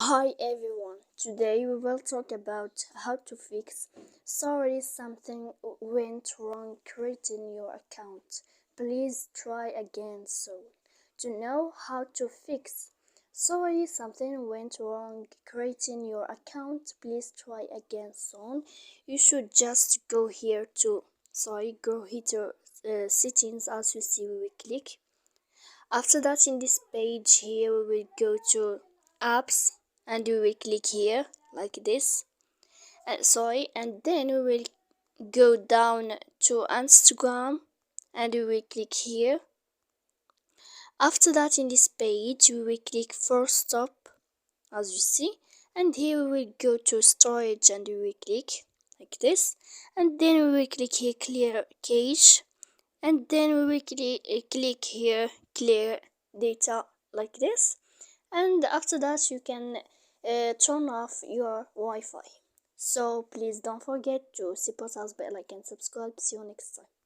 Hi everyone, today we will talk about how to fix sorry something went wrong creating your account. Please try again soon. To know how to fix sorry something went wrong creating your account, please try again soon. You should just go here to settings. As you see, we will click. After that, in this page here, we will go to apps and we will click here like this. And then we will go down to Instagram and we will click here. After that, in this page, we will click force stop, as you see, and here we will go to storage and we will click like this, and then we will click here clear cache, and then we will click here clear data like this, and after that you can turn off your Wi-Fi. So please don't forget to support us by like and subscribe. See you next time.